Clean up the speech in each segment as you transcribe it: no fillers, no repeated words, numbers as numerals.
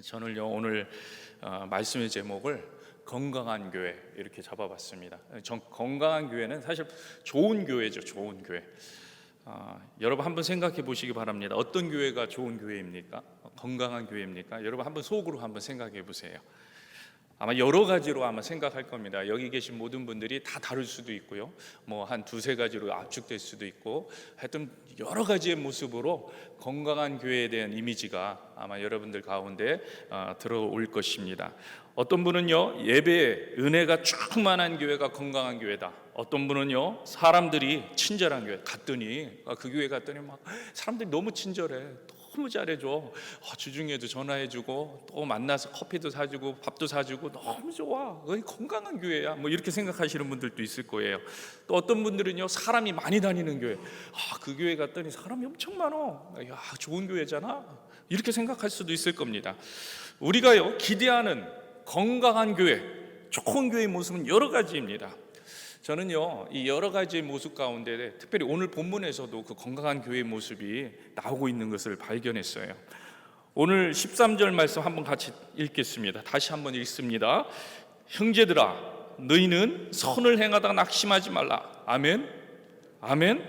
저는요 오늘 말씀의 제목을 건강한 교회 이렇게 잡아봤습니다. 건강한 교회는 사실 좋은 교회죠. 좋은 교회. 여러분 한번 생각해 보시기 바랍니다. 어떤 교회가 좋은 교회입니까? 건강한 교회입니까? 여러분 한번 속으로 한번 생각해 보세요. 아마 여러 가지로 아마 생각할 겁니다. 여기 계신 모든 분들이 다 다를 수도 있고요. 뭐 한 두세 가지로 압축될 수도 있고, 하여튼 여러 가지의 모습으로 건강한 교회에 대한 이미지가 아마 여러분들 가운데 들어올 것입니다. 어떤 분은요, 예배에 은혜가 충만한 교회가 건강한 교회다. 어떤 분은요, 사람들이 친절한 교회 갔더니 그 교회 갔더니 막 사람들이 너무 친절해. 너무 잘해줘. 주중에도 전화해주고 또 만나서 커피도 사주고 밥도 사주고 너무 좋아. 거의 건강한 교회야. 뭐 이렇게 생각하시는 분들도 있을 거예요. 또 어떤 분들은요, 사람이 많이 다니는 교회. 그 교회 갔더니 사람이 엄청 많어. 야, 좋은 교회잖아. 이렇게 생각할 수도 있을 겁니다. 우리가요, 기대하는 건강한 교회, 좋은 교회의 모습은 여러 가지입니다. 저는요, 이 여러 가지의 모습 가운데 특별히 오늘 본문에서도 그 건강한 교회의 모습이 나오고 있는 것을 발견했어요. 오늘 13절 말씀 한번 같이 읽겠습니다. 다시 한번 읽습니다. 형제들아, 너희는 선을 행하다가 낙심하지 말라. 아멘. 아멘.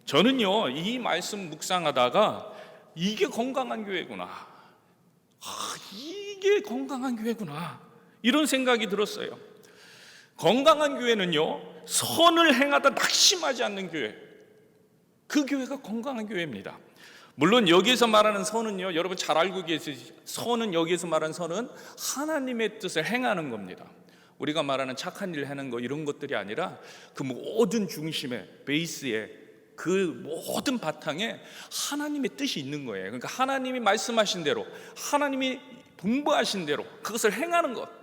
저는요, 이 말씀 묵상하다가 이게 건강한 교회구나. 이게 건강한 교회구나. 이런 생각이 들었어요. 건강한 교회는요, 선을 행하다 낙심하지 않는 교회, 그 교회가 건강한 교회입니다. 물론 여기에서 말하는 선은요, 여러분 잘 알고 계시죠? 선은, 여기에서 말하는 선은 하나님의 뜻을 행하는 겁니다. 우리가 말하는 착한 일 하는 거 이런 것들이 아니라 그 모든 중심에, 베이스에, 그 모든 바탕에 하나님의 뜻이 있는 거예요. 그러니까 하나님이 말씀하신 대로, 하나님이 분부하신 대로 그것을 행하는 것,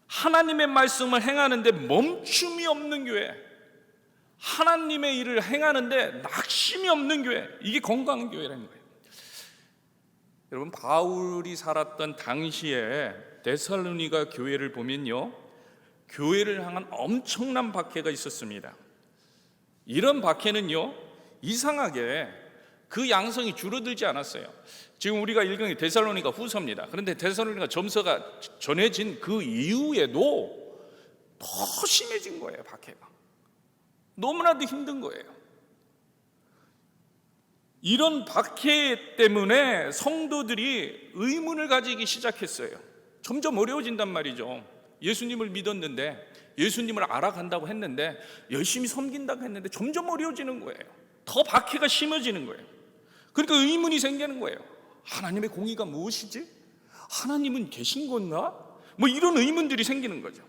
하나님의 말씀을 행하는데 멈춤이 없는 교회, 하나님의 일을 행하는데 낙심이 없는 교회, 이게 건강한 교회라는 거예요. 여러분, 바울이 살았던 당시에 데살로니가 교회를 보면요, 교회를 향한 엄청난 박해가 있었습니다. 이런 박해는요, 이상하게 그 양성이 줄어들지 않았어요. 지금 우리가 읽은 게 데살로니가 후서입니다. 그런데 데살로니가 점서가 전해진 그 이후에도 더 심해진 거예요. 박해가 너무나도 힘든 거예요. 이런 박해 때문에 성도들이 의문을 가지기 시작했어요. 점점 어려워진단 말이죠. 예수님을 믿었는데, 예수님을 알아간다고 했는데, 열심히 섬긴다고 했는데 점점 어려워지는 거예요. 더 박해가 심해지는 거예요. 그러니까 의문이 생기는 거예요. 하나님의 공의가 무엇이지? 하나님은 계신 건가? 뭐 이런 의문들이 생기는 거죠.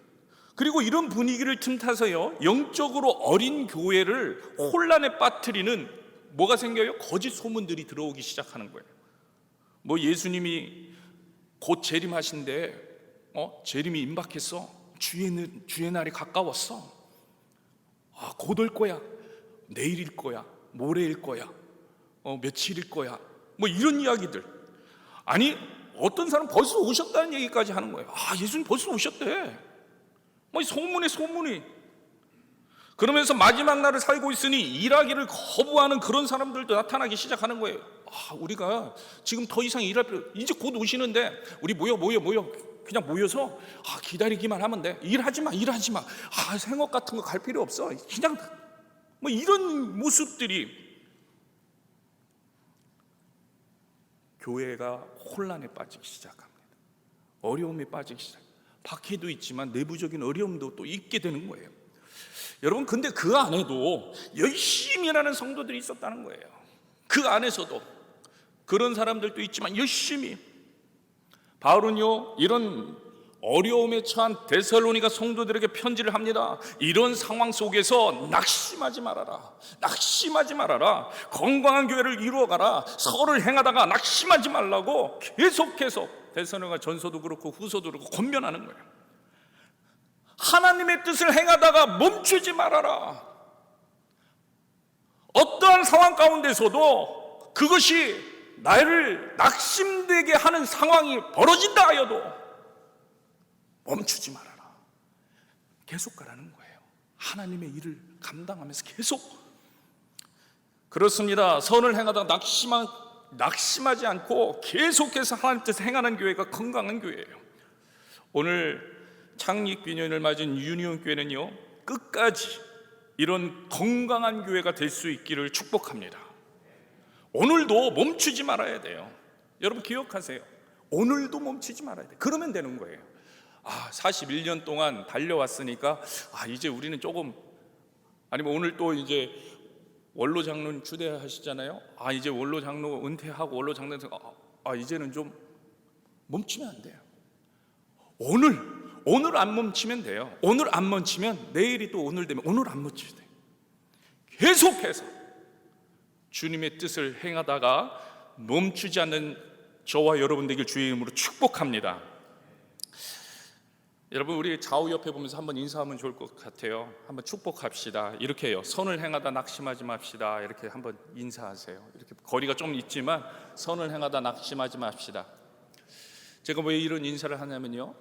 그리고 이런 분위기를 틈타서요, 영적으로 어린 교회를 혼란에 빠뜨리는 뭐가 생겨요? 거짓 소문들이 들어오기 시작하는 거예요. 뭐 예수님이 곧 재림하신데 재림이 임박했어. 주의 날이 가까웠어. 곧 올 거야. 내일일 거야. 모레일 거야. 며칠일 거야. 뭐 이런 이야기들. 아니, 어떤 사람 벌써 오셨다는 얘기까지 하는 거예요. 예수님 벌써 오셨대. 뭐 소문이. 그러면서 마지막 날을 살고 있으니 일하기를 거부하는 그런 사람들도 나타나기 시작하는 거예요. 우리가 지금 더 이상 일할 필요, 이제 곧 오시는데 우리 모여 그냥 모여서 기다리기만 하면 돼. 일하지 마. 생업 같은 거 갈 필요 없어. 그냥 뭐 이런 모습들이, 교회가 혼란에 빠지기 시작합니다. 어려움에 빠지기 시작합니다. 박해도 있지만 내부적인 어려움도 또 있게 되는 거예요. 여러분, 근데 그 안에도 열심히 일하는 성도들이 있었다는 거예요. 그 안에서도 그런 사람들도 있지만 열심히. 바울은요, 이런 어려움에 처한 데살로니가 성도들에게 편지를 합니다. 이런 상황 속에서 낙심하지 말아라. 건강한 교회를 이루어가라. 선을 행하다가 낙심하지 말라고 계속해서 데살로니가 전서도 그렇고 후서도 그렇고 권면하는 거예요. 하나님의 뜻을 행하다가 멈추지 말아라. 어떠한 상황 가운데서도 그것이 나를 낙심되게 하는 상황이 벌어진다 하여도 멈추지 말아라. 계속 가라는 거예요. 하나님의 일을 감당하면서 계속. 그렇습니다. 선을 행하다가 낙심하지 않고 계속해서 하나님 뜻을 행하는 교회가 건강한 교회예요. 오늘 창립 기념일을 맞은 유니온 교회는요, 끝까지 이런 건강한 교회가 될 수 있기를 축복합니다. 오늘도 멈추지 말아야 돼요. 여러분 기억하세요. 오늘도 멈추지 말아야 돼요. 그러면 되는 거예요. 41년 동안 달려왔으니까 이제 우리는 조금, 아니면 오늘 또 이제 원로 장로님 추대하시잖아요. 이제 원로 장로 은퇴하고 원로 장로에서 이제는 좀 멈추면 안 돼요. 오늘 안 멈추면 돼요. 오늘 안 멈추면 내일이 또 오늘 되면 오늘 안 멈추면 돼요. 계속해서 주님의 뜻을 행하다가 멈추지 않는 저와 여러분 되길 주의 이름으로 축복합니다. 여러분, 우리 좌우 옆에 보면서 한번 인사하면 좋을 것 같아요. 한번 축복합시다. 이렇게 해요. 선을 행하다 낙심하지 맙시다. 이렇게 한번 인사하세요. 이렇게 거리가 좀 있지만 선을 행하다 낙심하지 맙시다. 제가 왜 이런 인사를 하냐면요,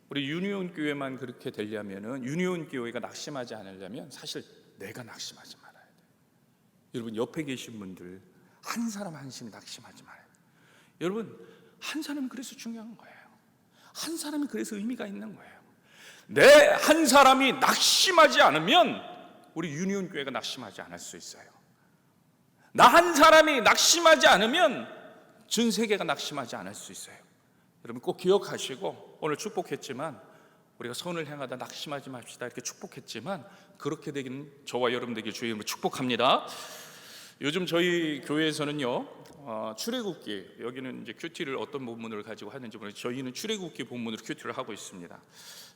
우리 유니온 교회만 그렇게 되려면은, 유니온 교회가 낙심하지 않으려면 사실 내가 낙심하지 말아야 돼요. 여러분 옆에 계신 분들 한 사람 한심 낙심하지 말아요. 여러분 한 사람이 그래서 중요한 거예요. 한 사람이 그래서 의미가 있는 거예요. 내 한 사람이 낙심하지 않으면 우리 유니온 교회가 낙심하지 않을 수 있어요. 나 한 사람이 낙심하지 않으면 전 세계가 낙심하지 않을 수 있어요. 여러분 꼭 기억하시고, 오늘 축복했지만 우리가 선을 행하다 낙심하지 맙시다 이렇게 축복했지만, 그렇게 되기는 저와 여러분들에게 주의 이름으로 축복합니다. 요즘 저희 교회에서는요, 출애굽기, 여기는 이제 큐티를 어떤 본문을 가지고 하는지 모르겠는데 저희는 출애굽기 본문으로 큐티를 하고 있습니다.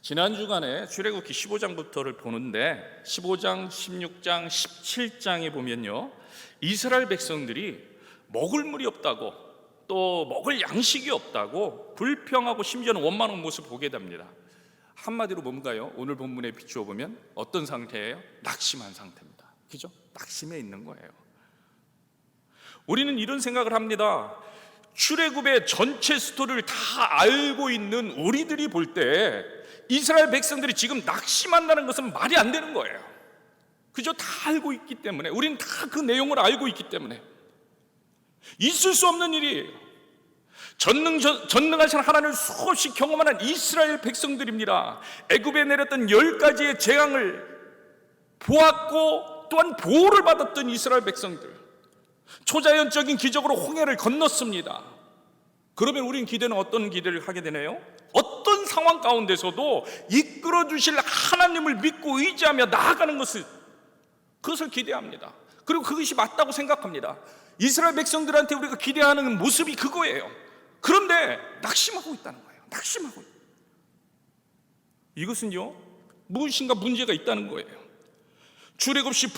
지난 주간에 출애굽기 15장부터를 보는데 15장, 16장, 17장에 보면요, 이스라엘 백성들이 먹을 물이 없다고, 또 먹을 양식이 없다고 불평하고 심지어는 원망하는 모습을 보게 됩니다. 한마디로 뭔가요? 오늘 본문에 비추어 보면 어떤 상태예요? 낙심한 상태입니다. 그죠? 낙심해 있는 거예요. 우리는 이런 생각을 합니다. 출애굽의 전체 스토리를 다 알고 있는 우리들이 볼 때 이스라엘 백성들이 지금 낙심한다는 것은 말이 안 되는 거예요. 그죠? 다 알고 있기 때문에, 우리는 다 그 내용을 알고 있기 때문에 있을 수 없는 일이에요. 전능하신 하나님을 수없이 경험하는 이스라엘 백성들입니다. 애굽에 내렸던 10가지의 재앙을 보았고 또한 보호를 받았던 이스라엘 백성들, 초자연적인 기적으로 홍해를 건넜습니다. 그러면 우리는 기대는 어떤 기대를 하게 되나요? 어떤 상황 가운데서도 이끌어 주실 하나님을 믿고 의지하며 나아가는 그것을 기대합니다. 그리고 그것이 맞다고 생각합니다. 이스라엘 백성들한테 우리가 기대하는 모습이 그거예요. 그런데 낙심하고 있다는 거예요. 낙심하고 있다. 이것은요, 무엇인가 문제가 있다는 거예요. 출애굽 시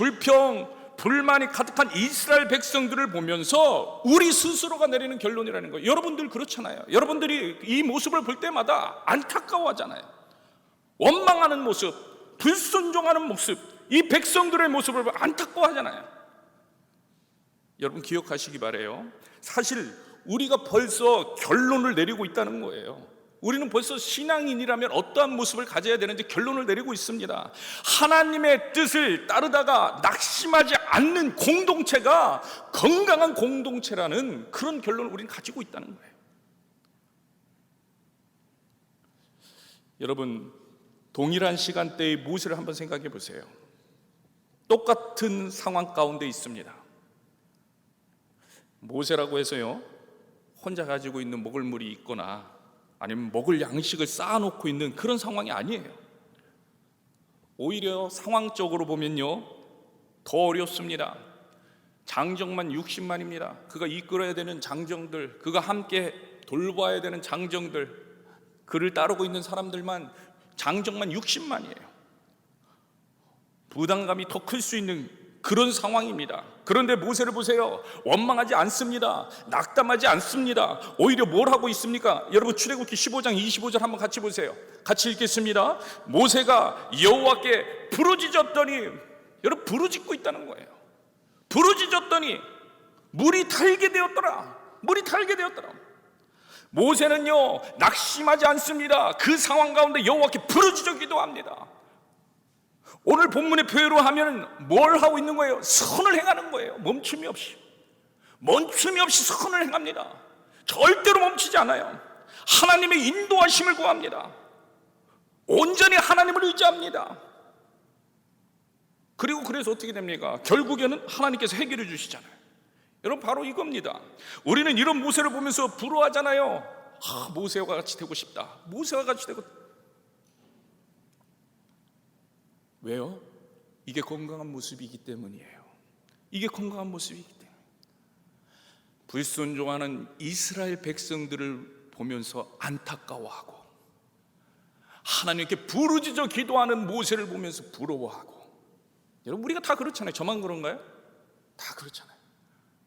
불만이 가득한 이스라엘 백성들을 보면서 우리 스스로가 내리는 결론이라는 거예요. 여러분들 그렇잖아요. 여러분들이 이 모습을 볼 때마다 안타까워하잖아요. 원망하는 모습, 불순종하는 모습, 이 백성들의 모습을 보면 안타까워하잖아요. 여러분 기억하시기 바라요. 사실 우리가 벌써 결론을 내리고 있다는 거예요. 우리는 벌써 신앙인이라면 어떠한 모습을 가져야 되는지 결론을 내리고 있습니다. 하나님의 뜻을 따르다가 낙심하지 않는 공동체가 건강한 공동체라는 그런 결론을 우리는 가지고 있다는 거예요. 여러분, 동일한 시간대의 모세를 한번 생각해 보세요. 똑같은 상황 가운데 있습니다. 모세라고 해서요, 혼자 가지고 있는 먹을 물이 있거나 아니면 먹을 양식을 쌓아놓고 있는 그런 상황이 아니에요. 오히려 상황적으로 보면요, 더 어렵습니다. 장정만 60만입니다. 그가 이끌어야 되는 장정들, 그가 함께 돌봐야 되는 장정들, 그를 따르고 있는 사람들만 장정만 60만이에요. 부담감이 더 클 수 있는 그런 상황입니다. 그런데 모세를 보세요. 원망하지 않습니다. 낙담하지 않습니다. 오히려 뭘 하고 있습니까? 여러분 출애굽기 15장 25절 한번 같이 보세요. 같이 읽겠습니다. 모세가 여호와께 부르짖었더니, 여러분 부르짖고 있다는 거예요. 부르짖었더니 물이 달게 되었더라. 물이 달게 되었더라. 모세는요, 낙심하지 않습니다. 그 상황 가운데 여호와께 부르짖어 기도합니다. 오늘 본문의 표현으로 하면 뭘 하고 있는 거예요? 선을 행하는 거예요. 멈춤이 없이. 멈춤이 없이 선을 행합니다. 절대로 멈추지 않아요. 하나님의 인도하심을 구합니다. 온전히 하나님을 의지합니다. 그리고 그래서 어떻게 됩니까? 결국에는 하나님께서 해결해 주시잖아요. 여러분, 바로 이겁니다. 우리는 이런 모세를 보면서 부러워하잖아요. 모세와 같이 되고 싶다. 모세와 같이 되고. 왜요? 이게 건강한 모습이기 때문이에요. 이게 건강한 모습이기 때문에. 불순종하는 이스라엘 백성들을 보면서 안타까워하고, 하나님께 부르짖어 기도하는 모세를 보면서 부러워하고. 여러분, 우리가 다 그렇잖아요. 저만 그런가요? 다 그렇잖아요.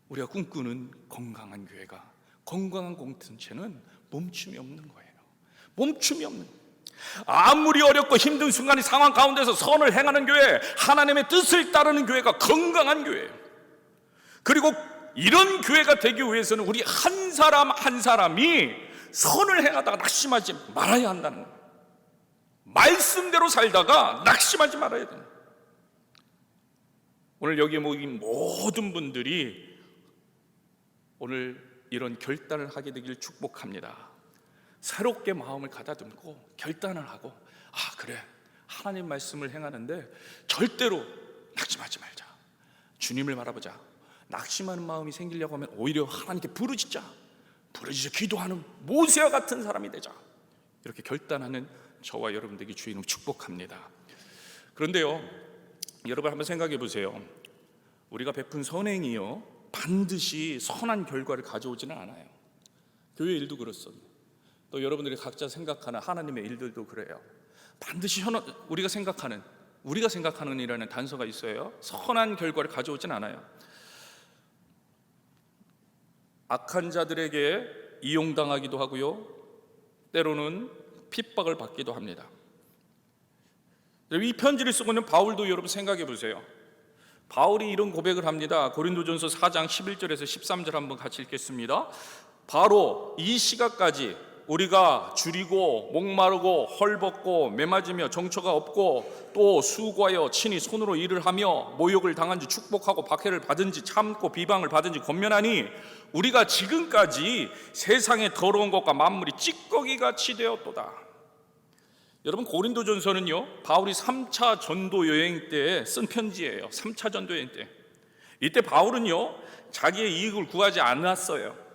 우리가 꿈꾸는 건강한 교회가, 건강한 공동체는 멈춤이 없는 거예요. 멈춤이 없는 거예요. 아무리 어렵고 힘든 순간이 상황 가운데서 선을 행하는 교회, 하나님의 뜻을 따르는 교회가 건강한 교회예요. 그리고 이런 교회가 되기 위해서는 우리 한 사람 한 사람이 선을 행하다가 낙심하지 말아야 한다는 거예요. 말씀대로 살다가 낙심하지 말아야 됩니다. 오늘 여기에 모인 모든 분들이 오늘 이런 결단을 하게 되길 축복합니다. 새롭게 마음을 가다듬고 결단을 하고, 그래, 하나님 말씀을 행하는데 절대로 낙심하지 말자. 주님을 바라보자. 낙심하는 마음이 생기려고 하면 오히려 하나님께 부르짖자. 기도하는 모세와 같은 사람이 되자. 이렇게 결단하는 저와 여러분들에게 주님을 축복합니다. 그런데요, 여러분 한번 생각해 보세요. 우리가 베푼 선행이요, 반드시 선한 결과를 가져오지는 않아요. 교회 일도 그렇습니다. 또 여러분들이 각자 생각하는 하나님의 일들도 그래요. 반드시 우리가 생각하는 이라는 단서가 있어요. 선한 결과를 가져오진 않아요. 악한 자들에게 이용당하기도 하고요, 때로는 핍박을 받기도 합니다. 이 편지를 쓰고 있는 바울도 여러분 생각해 보세요. 바울이 이런 고백을 합니다. 고린도전서 4장 11절에서 13절 한번 같이 읽겠습니다. 바로 이 시각까지 우리가 줄이고 목마르고 헐벗고 매맞으며 정처가 없고 또 수고하여 친히 손으로 일을 하며 모욕을 당한지 축복하고 박해를 받은지 참고 비방을 받은지 권면하니 우리가 지금까지 세상의 더러운 것과 만물이 찌꺼기같이 되었도다. 여러분, 고린도전서는요, 바울이 3차 전도 여행 때 쓴 편지예요. 3차 전도 여행 때. 이때 바울은요, 자기의 이익을 구하지 않았어요.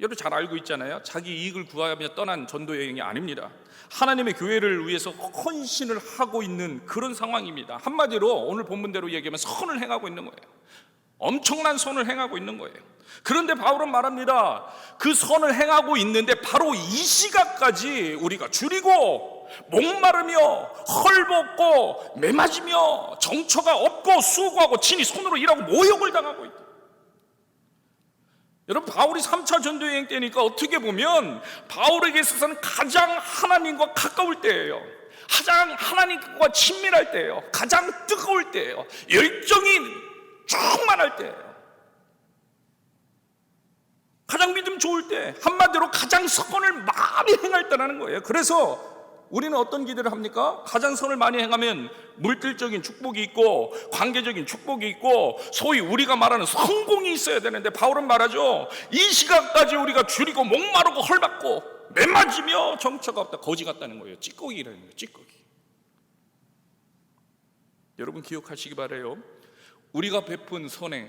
여러분 잘 알고 있잖아요. 자기 이익을 구하며 떠난 전도 여행이 아닙니다. 하나님의 교회를 위해서 헌신을 하고 있는 그런 상황입니다. 한마디로 오늘 본문대로 얘기하면 선을 행하고 있는 거예요. 엄청난 선을 행하고 있는 거예요. 그런데 바울은 말합니다. 그 선을 행하고 있는데 바로 이 시각까지 우리가 줄이고 목마르며 헐벗고 매맞으며 정처가 없고 수고하고 친히 손으로 일하고 모욕을 당하고 있다. 여러분, 바울이 3차 전도여행 때니까 어떻게 보면 바울에게 있어서는 가장 하나님과 가까울 때예요. 가장 하나님과 친밀할 때예요. 가장 뜨거울 때예요. 열정이 충만할 때예요. 가장 믿음 좋을 때, 한마디로 가장 선을 많이 행할 때라는 거예요. 그래서 우리는 어떤 기도를 합니까? 가장 선을 많이 행하면 물질적인 축복이 있고 관계적인 축복이 있고 소위 우리가 말하는 성공이 있어야 되는데, 바울은 말하죠. 이 시각까지 우리가 줄이고 목마르고 헐벗고 매맞으며 정처가 없다. 거지 같다는 거예요. 찌꺼기라는 거예요. 찌꺼기. 여러분 기억하시기 바라요. 우리가 베푼 선행,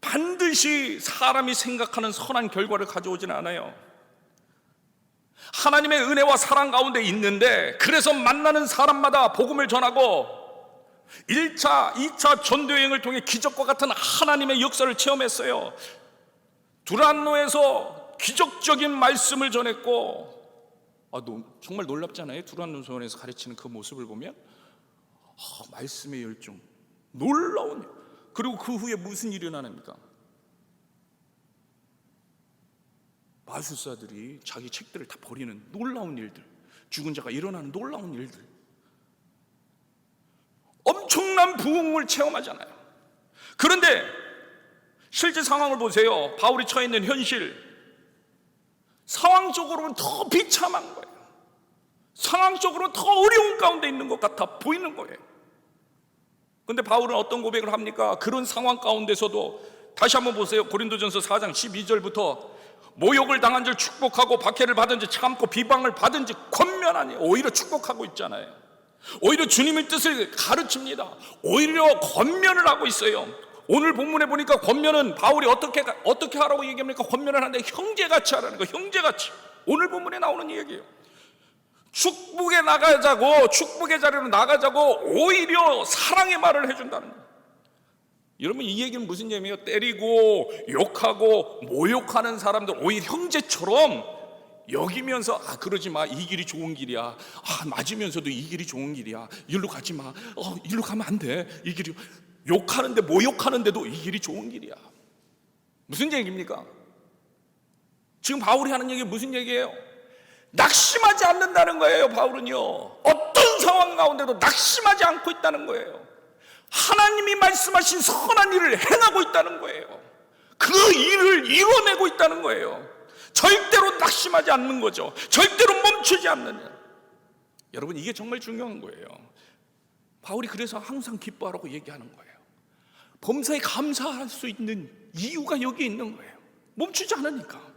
반드시 사람이 생각하는 선한 결과를 가져오지는 않아요. 하나님의 은혜와 사랑 가운데 있는데, 그래서 만나는 사람마다 복음을 전하고 1차, 2차 전도여행을 통해 기적과 같은 하나님의 역사를 체험했어요. 두란노에서 기적적인 말씀을 전했고, 정말 놀랍잖아요. 두란노선에서 가르치는 그 모습을 보면 말씀의 열정, 놀라운. 그리고 그 후에 무슨 일이 일어납니까? 마술사들이 자기 책들을 다 버리는 놀라운 일들, 죽은 자가 일어나는 놀라운 일들, 엄청난 부흥을 체험하잖아요. 그런데 실제 상황을 보세요. 바울이 처해 있는 현실, 상황적으로는 더 비참한 거예요. 상황적으로 더 어려운 가운데 있는 것 같아 보이는 거예요. 그런데 바울은 어떤 고백을 합니까? 그런 상황 가운데서도 다시 한번 보세요. 고린도전서 4장 12절부터 모욕을 당한 줄 축복하고 박해를 받은 줄 참고 비방을 받은 줄 권면하니 오히려 축복하고 있잖아요. 오히려 주님의 뜻을 가르칩니다. 오히려 권면을 하고 있어요. 오늘 본문에 보니까 권면은 바울이 어떻게 하라고 얘기합니까? 권면을 하는데 형제같이 하라는 거. 형제같이. 오늘 본문에 나오는 얘기예요. 축복에 나가자고, 축복의 자리로 나가자고 오히려 사랑의 말을 해준다는 거예요. 여러분, 이 얘기는 무슨 얘기예요? 때리고 욕하고 모욕하는 사람들 오히려 형제처럼 여기면서 그러지 마, 이 길이 좋은 길이야. 맞으면서도 이 길이 좋은 길이야. 일로 가지 마. 일로 가면 안 돼. 이 길이, 욕하는데 모욕하는데도 이 길이 좋은 길이야. 무슨 얘기입니까? 지금 바울이 하는 얘기 무슨 얘기예요? 낙심하지 않는다는 거예요. 바울은요, 어떤 상황 가운데도 낙심하지 않고 있다는 거예요. 하나님이 말씀하신 선한 일을 행하고 있다는 거예요. 그 일을 이뤄내고 있다는 거예요. 절대로 낙심하지 않는 거죠. 절대로 멈추지 않는. 여러분, 이게 정말 중요한 거예요. 바울이 그래서 항상 기뻐하라고 얘기하는 거예요. 범사에 감사할 수 있는 이유가 여기 있는 거예요. 멈추지 않으니까.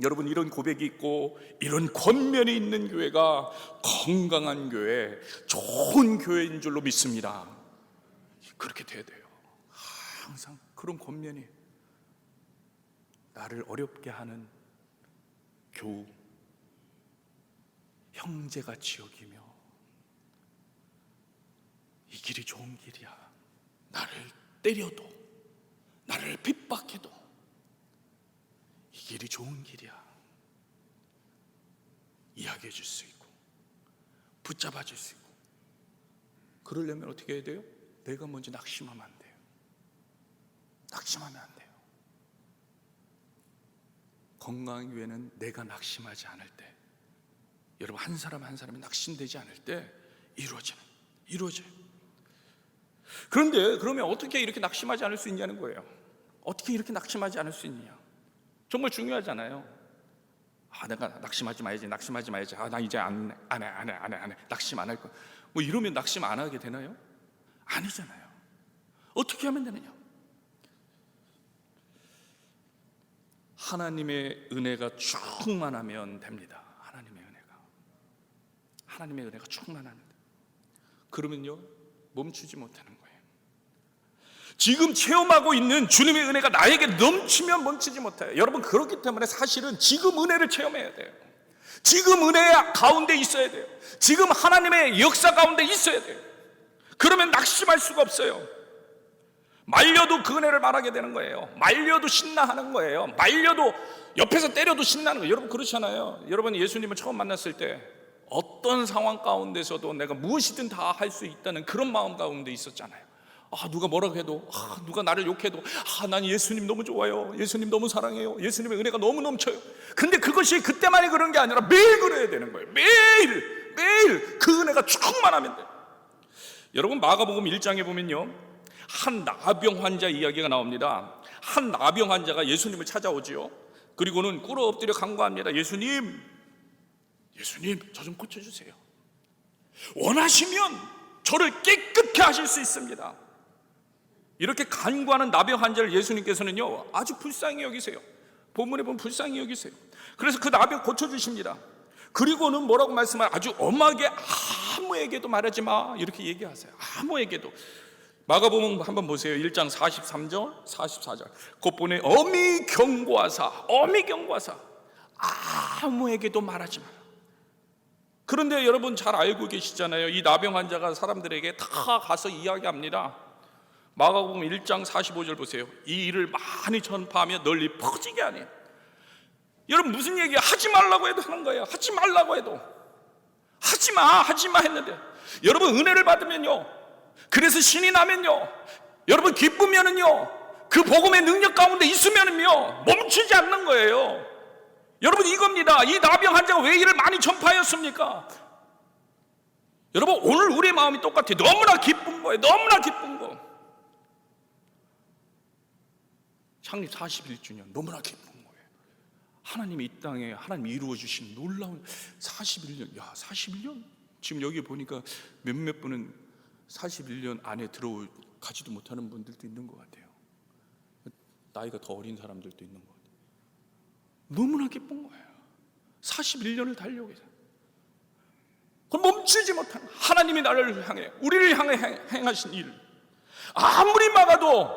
여러분, 이런 고백이 있고 이런 권면이 있는 교회가 건강한 교회, 좋은 교회인 줄로 믿습니다. 그렇게 돼야 돼요. 항상 그런 권면이 나를 어렵게 하는 교우, 형제같이 여기며 이 길이 좋은 길이야. 나를 때려도, 나를 핍박해도 이 길이 좋은 길이야. 이야기해 줄 수 있고 붙잡아 줄 수 있고. 그러려면 어떻게 해야 돼요? 내가 먼저 낙심하면 안 돼요. 낙심하면 안 돼요. 건강한 교회는 내가 낙심하지 않을 때, 여러분, 한 사람 한 사람이 낙심되지 않을 때 이루어져요. 그런데 그러면 어떻게 이렇게 낙심하지 않을 수 있냐는 거예요. 어떻게 이렇게 낙심하지 않을 수 있냐? 정말 중요하잖아요. 내가 낙심하지 말지. 나 이제 안 해. 낙심 안 할 거야. 뭐 이러면 낙심 안 하게 되나요? 아니잖아요. 어떻게 하면 되느냐? 하나님의 은혜가 충만하면 됩니다. 하나님의 은혜가 충만하면 돼. 그러면요, 멈추지 못하는 거예요. 지금 체험하고 있는 주님의 은혜가 나에게 넘치면 멈추지 못해요. 여러분, 그렇기 때문에 사실은 지금 은혜를 체험해야 돼요. 지금 은혜 가운데 있어야 돼요. 지금 하나님의 역사 가운데 있어야 돼요. 그러면 낙심할 수가 없어요. 말려도 그 은혜를 말하게 되는 거예요. 말려도 신나하는 거예요. 말려도, 옆에서 때려도 신나는 거예요. 여러분, 그렇잖아요. 여러분, 예수님을 처음 만났을 때 어떤 상황 가운데서도 내가 무엇이든 다 할 수 있다는 그런 마음 가운데 있었잖아요. 누가 뭐라고 해도, 누가 나를 욕해도, 난 예수님 너무 좋아요. 예수님 너무 사랑해요. 예수님의 은혜가 너무 넘쳐요. 근데 그것이 그때만이 그런 게 아니라 매일 그래야 되는 거예요. 매일 그 은혜가 충만하면 돼요. 여러분, 마가복음 1장에 보면요, 한 나병 환자 이야기가 나옵니다. 한 나병 환자가 예수님을 찾아오지요. 그리고는 꿇어 엎드려 간구합니다. 예수님, 저 좀 고쳐주세요. 원하시면 저를 깨끗게 하실 수 있습니다. 이렇게 간구하는 나병 환자를 예수님께서는요, 아주 불쌍히 여기세요. 본문에 보면 불쌍히 여기세요. 그래서 그 나병 고쳐주십니다. 그리고는 뭐라고 말씀하세요? 아주 엄하게 아무에게도 말하지 마, 이렇게 얘기하세요. 아무에게도. 마가복음 한번 보세요. 1장 43절 44절. 곧보내 엄히 경고하사 아무에게도 말하지 마라. 그런데 여러분 잘 알고 계시잖아요. 이 나병 환자가 사람들에게 다 가서 이야기합니다. 마가복음 1장 45절 보세요. 이 일을 많이 전파하며 널리 퍼지게 하니. 여러분, 무슨 얘기야? 하지 말라고 해도 하는 거예요. 하지 말라고 해도 하지 마 했는데, 여러분, 은혜를 받으면요, 그래서 신이 나면요, 여러분 기쁘면은요, 그 복음의 능력 가운데 있으면은요, 멈추지 않는 거예요. 여러분, 이겁니다. 이 나병 환자가 왜 이를 많이 전파하였습니까? 여러분, 오늘 우리의 마음이 똑같아요. 너무나 기쁜 거예요. 너무나 기쁜 거. 창립 41주년 너무나 기쁜 거예요. 하나님이 이 땅에 하나님이 이루어 주신 놀라운 41년. 41년? 지금 여기 보니까 몇몇 분은 41년 안에 들어가지도 못하는 분들도 있는 것 같아요. 나이가 더 어린 사람들도 있는 거예요. 너무나 기쁜 거예요. 41년을 달려오게 해서 멈추지 못한 하나님이 나를 향해, 우리를 향해 행하신 일, 아무리 막아도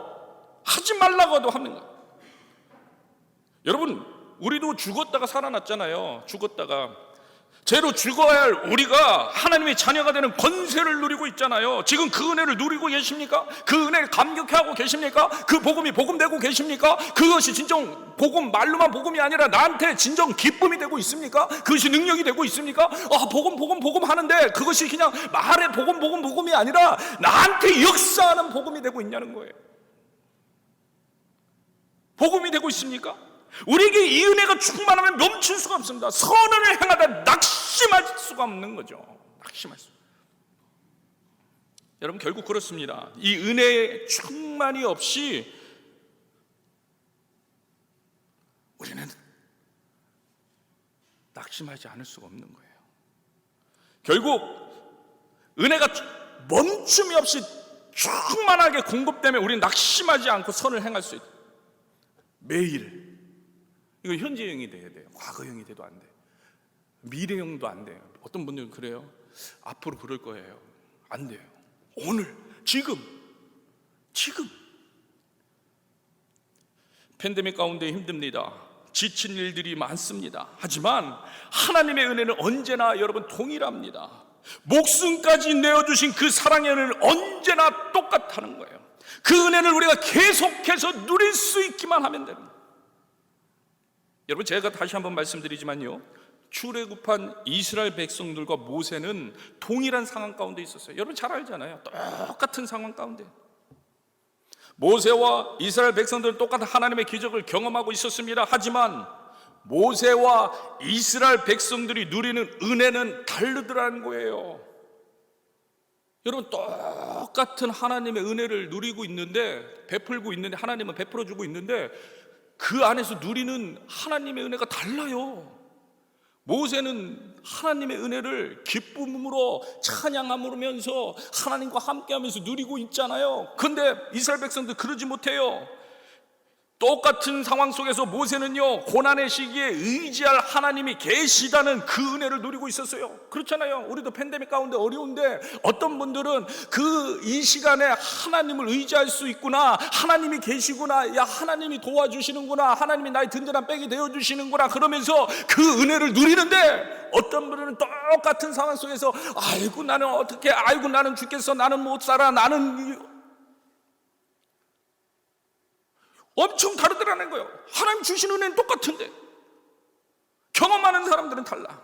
하지 말라고도 하는 거예요. 여러분, 우리도 죽었다가 살아났잖아요. 죽었다가 죄로 죽어야 할 우리가 하나님의 자녀가 되는 권세를 누리고 있잖아요. 지금 그 은혜를 누리고 계십니까? 그 은혜를 감격해하고 계십니까? 그 복음이 복음되고 계십니까? 그것이 진정 복음, 말로만 복음이 아니라 나한테 진정 기쁨이 되고 있습니까? 그것이 능력이 되고 있습니까? 복음 하는데 그것이 그냥 말의 복음이 아니라 나한테 역사하는 복음이 되고 있냐는 거예요. 복음이 되고 있습니까? 우리에게 이 은혜가 충만하면 멈출 수가 없습니다. 선을 행하다 낙심할 수가 없는 거죠. 낙심할 수. 여러분, 결국 그렇습니다. 이 은혜의 충만이 없이 우리는 낙심하지 않을 수가 없는 거예요. 결국 은혜가 멈춤이 없이 충만하게 공급되면 우리는 낙심하지 않고 선을 행할 수 있다. 매일. 이거 현재형이 돼야 돼요. 과거형이 돼도 안 돼요. 미래형도 안 돼요. 어떤 분들은 그래요. 앞으로 그럴 거예요. 안 돼요. 오늘, 지금. 팬데믹 가운데 힘듭니다. 지친 일들이 많습니다. 하지만 하나님의 은혜는 언제나 여러분 동일합니다. 목숨까지 내어주신 그 사랑의 은혜는 언제나 똑같다는 거예요. 그 은혜를 우리가 계속해서 누릴 수 있기만 하면 됩니다. 여러분, 제가 다시 한번 말씀드리지만요, 출애굽한 이스라엘 백성들과 모세는 동일한 상황 가운데 있었어요. 여러분 잘 알잖아요. 똑같은 상황 가운데 모세와 이스라엘 백성들은 똑같은 하나님의 기적을 경험하고 있었습니다. 하지만 모세와 이스라엘 백성들이 누리는 은혜는 다르더라는 거예요. 여러분, 똑같은 하나님의 은혜를 누리고 있는데, 베풀고 있는데, 하나님은 베풀어주고 있는데 그 안에서 누리는 하나님의 은혜가 달라요. 모세는 하나님의 은혜를 기쁨으로 찬양하면서 하나님과 함께하면서 누리고 있잖아요. 그런데 이스라엘 백성들 그러지 못해요. 똑같은 상황 속에서 모세는요, 고난의 시기에 의지할 하나님이 계시다는 그 은혜를 누리고 있었어요. 그렇잖아요. 우리도 팬데믹 가운데 어려운데 어떤 분들은 이 시간에 하나님을 의지할 수 있구나, 하나님이 계시구나, 야 하나님이 도와주시는구나, 하나님이 나의 든든한 백이 되어주시는구나 그러면서 그 은혜를 누리는데, 어떤 분들은 똑같은 상황 속에서 아이고 나는 어떻게, 아이고 나는 죽겠어, 나는 못 살아, 나는 엄청 다르더라는 거예요. 하나님 주신 은혜는 똑같은데 경험하는 사람들은 달라.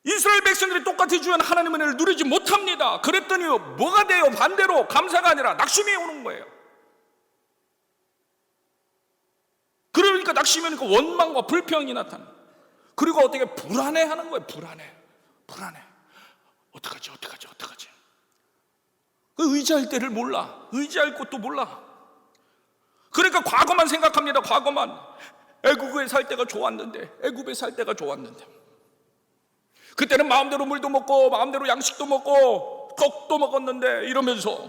이스라엘 백성들이 똑같이 주한 하나님의 은혜를 누리지 못합니다. 그랬더니 뭐가 돼요? 반대로 감사가 아니라 낙심이 오는 거예요. 그러니까 낙심이 오니까 원망과 불평이 나타나. 그리고 어떻게 불안해하는 거예요. 불안해. 어떡하지? 의지할 때를 몰라. 의지할 곳도 몰라. 그러니까 과거만 생각합니다. 과거만. 애굽에 살 때가 좋았는데, 그때는 마음대로 물도 먹고 마음대로 양식도 먹고 떡도 먹었는데 이러면서,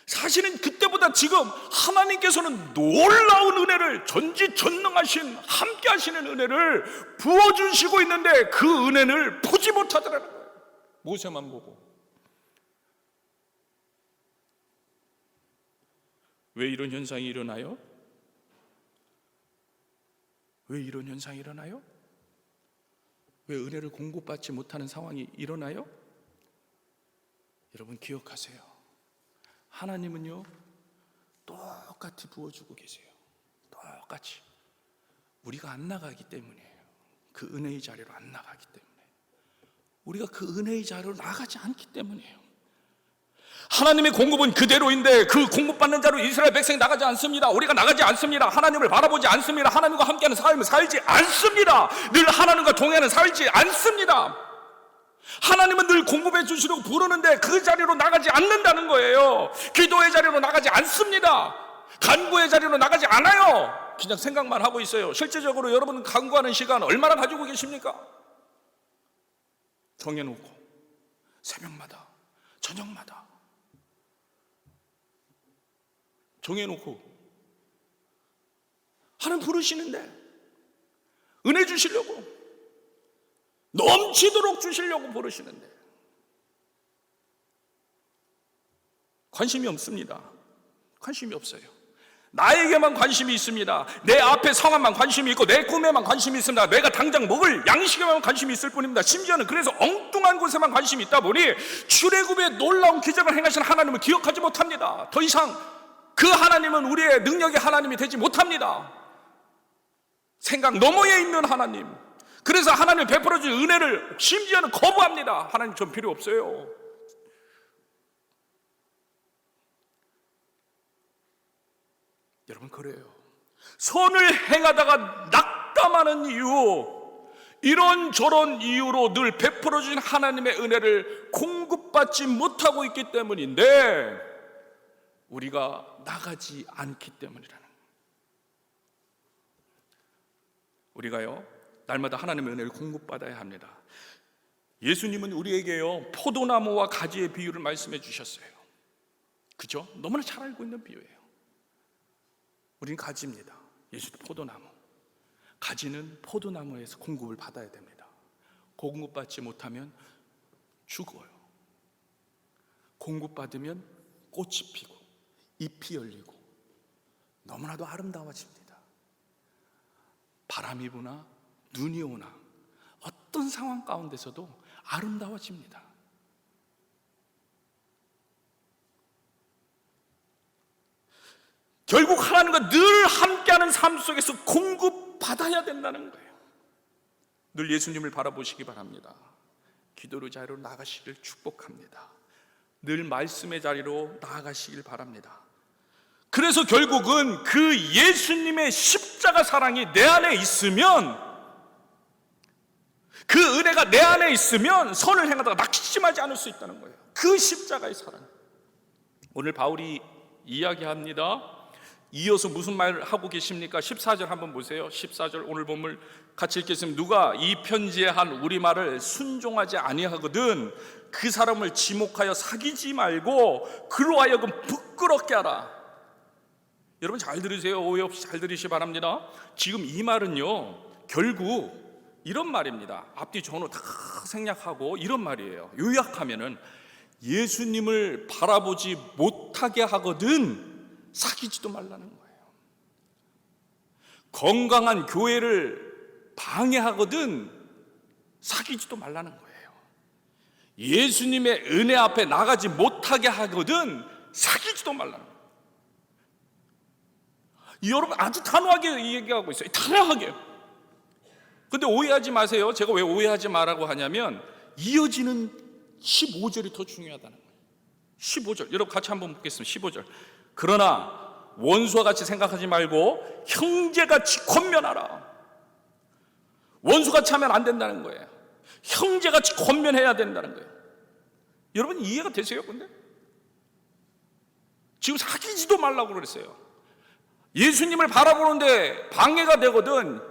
사실은 그때보다 지금 하나님께서는 놀라운 은혜를, 전지전능하신 함께 하시는 은혜를 부어주시고 있는데 그 은혜를 보지 못하더라는 거예요. 모세만 보고. 왜 이런 현상이 일어나요? 왜 은혜를 공급받지 못하는 상황이 일어나요? 여러분 기억하세요. 하나님은요, 똑같이 부어주고 계세요. 똑같이. 우리가 안 나가기 때문이에요. 그 은혜의 자리로 안 나가기 때문에. 우리가 그 은혜의 자리로 나가지 않기 때문이에요. 하나님의 공급은 그대로인데 그 공급받는 자로 이스라엘 백성이 나가지 않습니다. 우리가 나가지 않습니다. 하나님을 바라보지 않습니다. 하나님과 함께하는 삶을 살지 않습니다. 늘 하나님과 동행하는 살지 않습니다. 하나님은 늘 공급해 주시려고 부르는데 그 자리로 나가지 않는다는 거예요. 기도의 자리로 나가지 않습니다. 간구의 자리로 나가지 않아요. 그냥 생각만 하고 있어요. 실제적으로 여러분 간구하는 시간 얼마나 가지고 계십니까? 정해놓고 새벽마다, 저녁마다. 정해놓고 하나님 부르시는데 은혜 주시려고, 넘치도록 주시려고 부르시는데 관심이 없습니다. 관심이 없어요. 나에게만 관심이 있습니다. 내 앞에 상황만 관심이 있고 내 꿈에만 관심이 있습니다. 내가 당장 먹을 양식에만 관심이 있을 뿐입니다. 심지어는 그래서 엉뚱한 곳에만 관심이 있다 보니 출애굽의 놀라운 기적을 행하신 하나님을 기억하지 못합니다. 더 이상 그 하나님은 우리의 능력의 하나님이 되지 못합니다. 생각 너머에 있는 하나님, 그래서 하나님이 베풀어준 은혜를 심지어는 거부합니다. 하나님 전 필요 없어요. 여러분, 그래요. 선을 행하다가 낙담하는 이유, 이런저런 이유로 늘 베풀어주신 하나님의 은혜를 공급받지 못하고 있기 때문인데 우리가 나가지 않기 때문이라는, 우리가요 날마다 하나님의 은혜를 공급받아야 합니다. 예수님은 우리에게요 포도나무와 가지의 비유를 말씀해 주셨어요. 그죠? 너무나 잘 알고 있는 비유예요. 우린 가지입니다. 예수도 포도나무. 가지는 포도나무에서 공급을 받아야 됩니다. 공급받지 못하면 죽어요. 공급받으면 꽃이 피고 잎이 열리고 너무나도 아름다워집니다. 바람이 부나 눈이 오나 어떤 상황 가운데서도 아름다워집니다. 결국 하나님과 늘 함께하는 삶 속에서 공급받아야 된다는 거예요. 늘 예수님을 바라보시기 바랍니다. 기도의 자리로 나가시길 축복합니다. 늘 말씀의 자리로 나아가시길 바랍니다. 그래서 결국은 그 예수님의 십자가 사랑이 내 안에 있으면, 그 은혜가 내 안에 있으면 선을 행하다가 낙심하지 않을 수 있다는 거예요. 그 십자가의 사랑. 오늘 바울이 이야기합니다. 이어서 무슨 말을 하고 계십니까? 14절 한번 보세요. 14절 오늘 본문 같이 읽겠습니다. 누가 이 편지에 한 우리 말을 순종하지 아니하거든 그 사람을 지목하여 사귀지 말고 그로 하여금 부끄럽게 하라. 여러분 잘 들으세요. 오해 없이 잘 들으시기 바랍니다. 지금 이 말은요 결국 이런 말입니다. 앞뒤 전후 다 생략하고 이런 말이에요. 요약하면은 예수님을 바라보지 못하게 하거든 사귀지도 말라는 거예요. 건강한 교회를 방해하거든 사귀지도 말라는 거예요. 예수님의 은혜 앞에 나가지 못하게 하거든 사귀지도 말라는 거예요. 여러분 아주 단호하게 얘기하고 있어요. 단호하게. 근데 오해하지 마세요. 제가 왜 오해하지 말라고 하냐면 이어지는 15절이 더 중요하다는 거예요. 15절 여러분 같이 한번 보겠습니다. 15절 그러나 원수와 같이 생각하지 말고 형제같이 권면하라. 원수같이 하면 안 된다는 거예요. 형제같이 권면해야 된다는 거예요. 여러분 이해가 되세요? 근데 지금 사귀지도 말라고 그랬어요. 예수님을 바라보는데 방해가 되거든.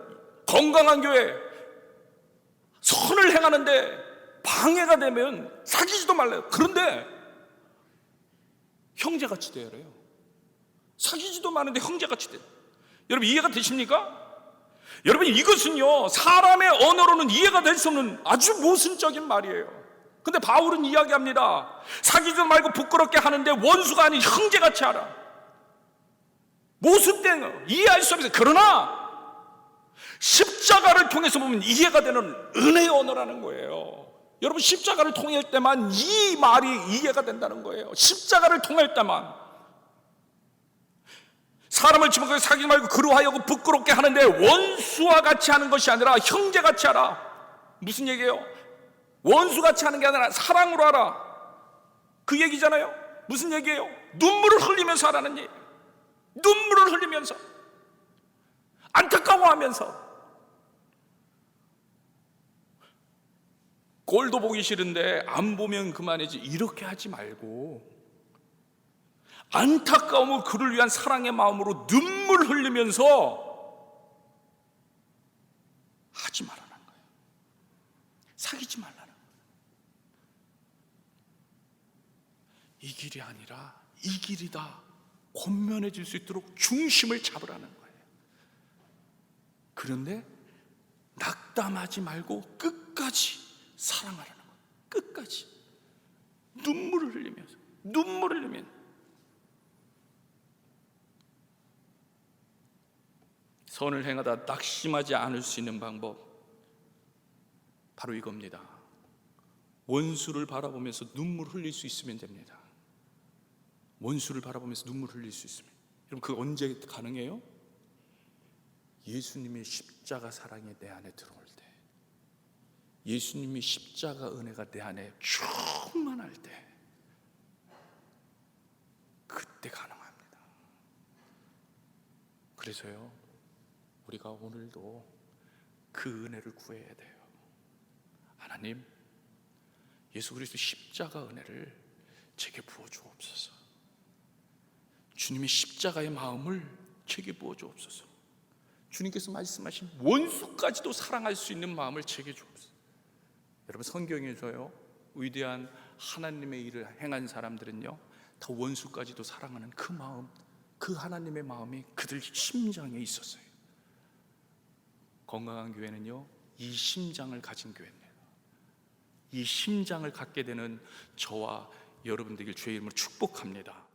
건강한 교회 선을 행하는데 방해가 되면 사귀지도 말래요. 그런데 형제같이 돼야 해요. 사귀지도 마는데 형제같이 돼. 여러분 이해가 되십니까? 여러분 이것은요 사람의 언어로는 이해가 될 수 없는 아주 모순적인 말이에요. 근데 바울은 이야기합니다. 사귀지 말고 부끄럽게 하는데 원수가 아닌 형제같이 하라. 모순된 이해할 수 없어요. 그러나 십자가를 통해서 보면 이해가 되는 은혜의 언어라는 거예요. 여러분 십자가를 통할 때만 이 말이 이해가 된다는 거예요. 십자가를 통할 때만. 사람을 지목하여 사귀지 말고 그로 하여금 부끄럽게 하는데 원수와 같이 하는 것이 아니라 형제같이 하라. 무슨 얘기예요? 원수같이 하는 게 아니라 사랑으로 하라. 그 얘기잖아요. 무슨 얘기예요? 눈물을 흘리면서 하라는 얘기. 눈물을 흘리면서 안타까워하면서. 꼴도 보기 싫은데 안 보면 그만이지 이렇게 하지 말고 안타까움을 그를 위한 사랑의 마음으로 눈물 흘리면서 하지 말라는 거예요. 사귀지 말라는 거예요. 이 길이 아니라 이 길이다. 권면해질 수 있도록 중심을 잡으라는 거예요. 그런데 낙담하지 말고 끝까지 사랑하라는 거예요. 끝까지 눈물을 흘리면서, 눈물을 흘리면 선을 행하다 낙심하지 않을 수 있는 방법, 바로 이겁니다. 원수를 바라보면서 눈물 흘릴 수 있으면 됩니다. 원수를 바라보면서 눈물 흘릴 수 있으면. 여러분, 그거 언제 가능해요? 예수님의 십자가 사랑이 내 안에 들어올 때, 예수님의 십자가 은혜가 내 안에 충만할 때, 그때 가능합니다. 그래서요, 우리가 오늘도 그 은혜를 구해야 돼요. 하나님, 예수 그리스도 십자가 은혜를 제게 부어 주옵소서. 주님의 십자가의 마음을 제게 부어 주옵소서. 주님께서 말씀하신 원수까지도 사랑할 수 있는 마음을 제게 주옵소서. 여러분, 성경에서요, 위대한 하나님의 일을 행한 사람들은요, 다 원수까지도 사랑하는 그 마음, 그 하나님의 마음이 그들 심장에 있었어요. 건강한 교회는요, 이 심장을 가진 교회입니다. 이 심장을 갖게 되는 저와 여러분 되길 주의 이름으로 축복합니다.